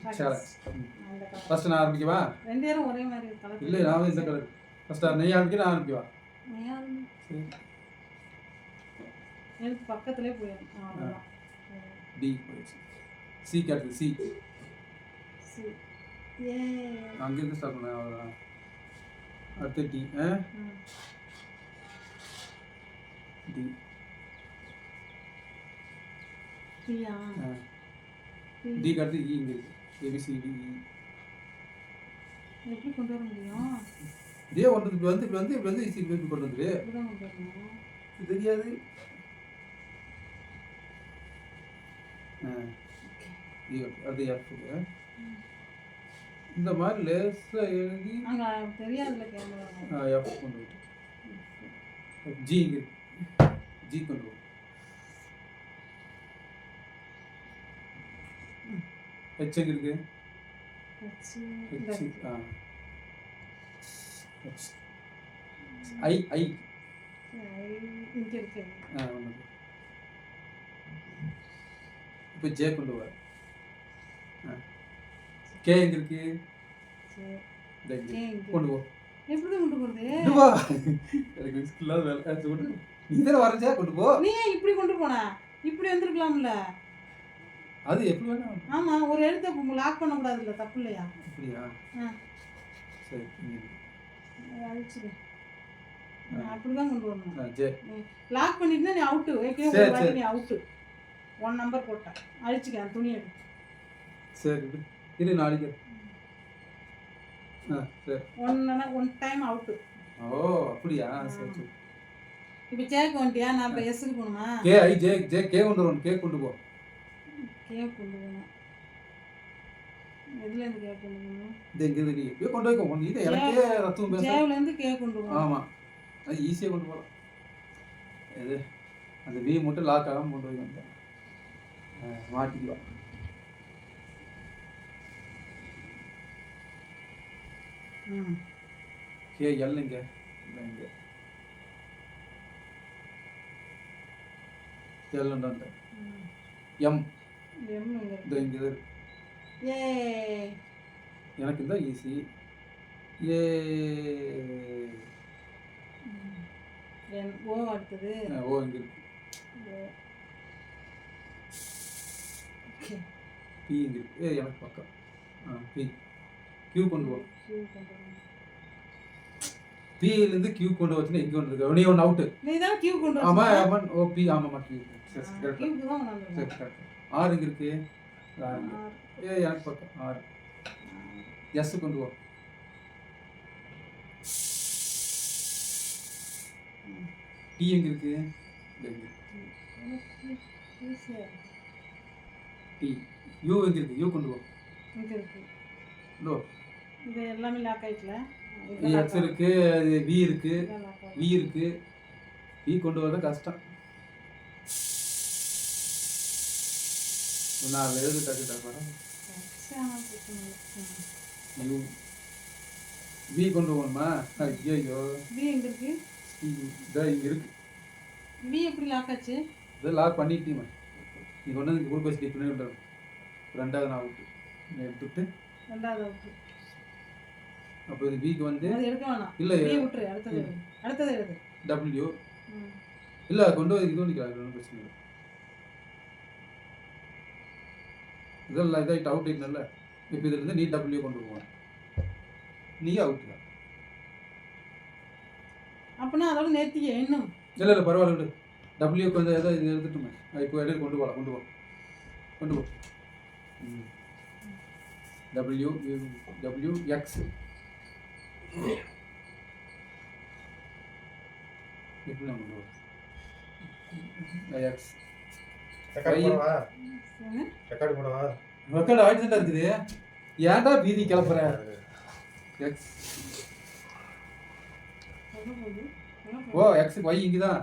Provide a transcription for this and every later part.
சரி ஃபர்ஸ்ட் நான் ஆரம்பிக்கவா? ரெண்டு பேரும் ஒரே மாதிரி கலர். இல்லை நான் இந்த கலர் ஃபர்ஸ்ட் நீ ஆரம்பிக்க நான் ஆரம்பிக்கவா? சரி எனக்கு பக்கத்துலேயே போயிடும். அவ்வளோதான். டி போயிடுச்சு. சி காட்டு சி. சி ஏ அங்கேருந்து ஸ்டார்ட் பண்ண அவ்வளோதான். அடுத்து டி டி டியா டி காட்டு இ இங்கே இருக்கு. ஏபிசிடி எப்படி கொண்டு வர முடியும்? இதே ஒன்று இப்படி வந்து இப்படி வந்து இப்படி வந்து ஈஸி இப்படி கொண்டு வந்துரு. இப்படிதான் கொண்டு வரணும். இது தெரியாது. அது எஃப் இந்த மாதிரி லேசாக எழுதி அங்கே தெரியாதுல கேமரா. எஃப் கொண்டு போயிட்டு ஜி இங்கே ஜி கொண்டு போ. ஹெச் எங்கே இருக்கு? ஐ ஐ இங்கே இருக்கு. இப்போ ஜே கொண்டு வர. கே எங்க இருக்கு? கொண்டு போ. எப்படி கொண்டு போறது? எனக்கு இல்லாத வேலை கொண்டு நீ தானே வரைஞ்சா கொண்டு போ. நீ ஏன் இப்படி கொண்டு போன? இப்படி வந்திருக்கலாம்ல. அது எப்படி வேணா. ஆமா ஒரு எழுத்தை லாக் பண்ண கூடாதுல்ல, தப்பு இல்லையா? அப்படியா? சரி அழிச்சிடு. அப்படிதான் கொண்டு வரணும். ஜே லாக் பண்ணிட்டு நீ அவுட். ஓகே ஒரு வாட்டி நீ அவுட். 1 நம்பர் போட்ட. அழிச்சிக்க அந்த துணி எடு. சரி இரு நாளைக்கு. சரி 1 டைம் அவுட். ஓ அப்படியா? சரி சரி. இப்போ ஜேக்கு வந்துட்டியா? நான் இப்போ எஸ்க்கு போகணுமா? K I J J K கொண்டு வரணும். கே கொண்டு போ. கே கொண்டு போகணும். எதுல இருந்து கே கொண்டு போகணும்? இது எங்க இருக்கு? கே கொண்டு வைக்க உனக்கு இது எனக்கே ரத்தம் பேச. ஜேல இருந்து கே கொண்டு போகணும். ஆமா அது ஈஸியா கொண்டு போலாம். இது அந்த வி மட்டும் லாக் ஆகாம கொண்டு வைங்க. மாட்டிக்குவா. கே எல் இங்க இங்க எல் அந்த எம் எம் இங்க இங்க ஏ எனக்கு இந்த ஈஸி ஏ என் ஓ அடுத்தது ஓ இங்க இருக்கு. பி இங்க இருக்கு. ஏ எனக்கு பக்கம் பி கியூ கொண்டு போ. பி ல இருந்து கியூ கொண்டு வச்சா எங்க வந்திருக்கு? நீ ஒன் அவுட். நீ தான் கியூ கொண்டு வச்ச. ஆமா ஆமா ஓ பி ஆமாமா கியூ. சரி கரெக்ட். கியூ தான் நான் கரெக்ட். ஆர் இங்க இருக்கு. ஏ எனக்கு பக்கம் ஆர். எஸ் கொண்டு போ. டி எங்க இருக்கு? டி யூ எங்க இருக்கு? யூ கொண்டு போ. இங்க இருக்கு. லோ இது எல்லாமே லாக் ஆயிட்டல. எக்ஸ் இருக்கு, வி இருக்கு, வி இருக்கு. வி கொண்டு வரது கஷ்டம். நான் எழுது டக்கு பாரு. யூ வி கொண்டு போணுமா? ஐயோ வி எங்க இருக்கு? இதோ இங்க இருக்கு. வி எப்படி லாக் ஆச்சு? இத லாக் பண்ணிட்டீமா. நீ கொண்டு வந்து குரூப் வச்சு டிக் பண்ணி விட்டுற. ரெண்டாவது நான் அவுட். நீ எடுத்துட்டு ரெண்டாவது அவுட். அப்போ இது விக்கு வந்து அது எடுக்க வேணாம். இல்ல வி விட்டுரு. அடுத்தது எழுது. W இல்ல கொண்டு வந்து இது பண்ணிக்கலாம். ஒன்றும் பிரச்சனை இல்லை. இதெல்லாம் இதாகிட்டு அவுட் ஆகிட்டல. இப்போ இதுல இருந்து நீ W கொண்டு போவேன். நீ அவுட் தான். அப்படின்னா அதோட நேர்த்தியே இன்னும் இல்லை இல்லை பரவாயில்ல விடு. டபிள்யூக்கு வந்து எதாவது இது எடுத்துட்டுமே. இப்போ இடையில கொண்டு போகலாம். கொண்டு போ டபிள்யூ டபிள்யூ எக்ஸ் எப்படி நான் கொண்டு போகிறேன்? எக்ஸ் ரெக்கார்டு ஆயிட்டு தான் இருக்குது. ஏன்டா பீதி கிளப்புற? எக்ஸ் ஓ எக்ஸ் ஒய் இங்கே தான்.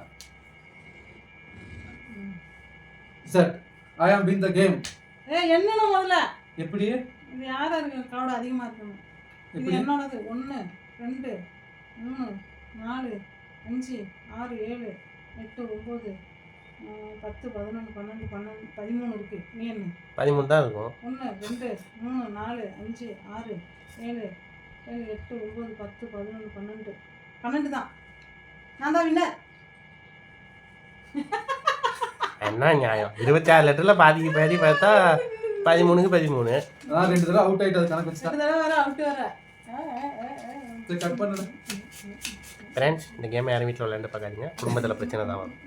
செட் ஐ ஆம் வின் த கேம். என்னன்னு முதல்ல எப்படி இது யாரா இருக்கு? கார்டு அதிகமா இருக்கணும். இது என்னோடது. 1 2 3 4 5 6 7 8 9 10 11 12 13 இருக்கு. நீ என்ன 13 தான் இருக்கும். 1 2 3 4 5 6 7 7 8 9 10 11 12 12 தான். நான் தான் வின்னர். என்ன நியாயம்? 26 லெட்டர்ல பாதிக்கு பாதி பார்த்தா 13க்கு 13. நான் 2 தடவை அவுட் ஆயிட்டு அது கணக்கு வச்சா. அடுத்த தடவை வர அவுட் வர. சரி கட் பண்ணுடா. ஃப்ரெண்ட்ஸ், இந்த கேமை யாரும் வீட்டில் விளையாண்டு பார்க்காதீங்க. குடும்பத்தில் பிரச்சனை தான் வரும்.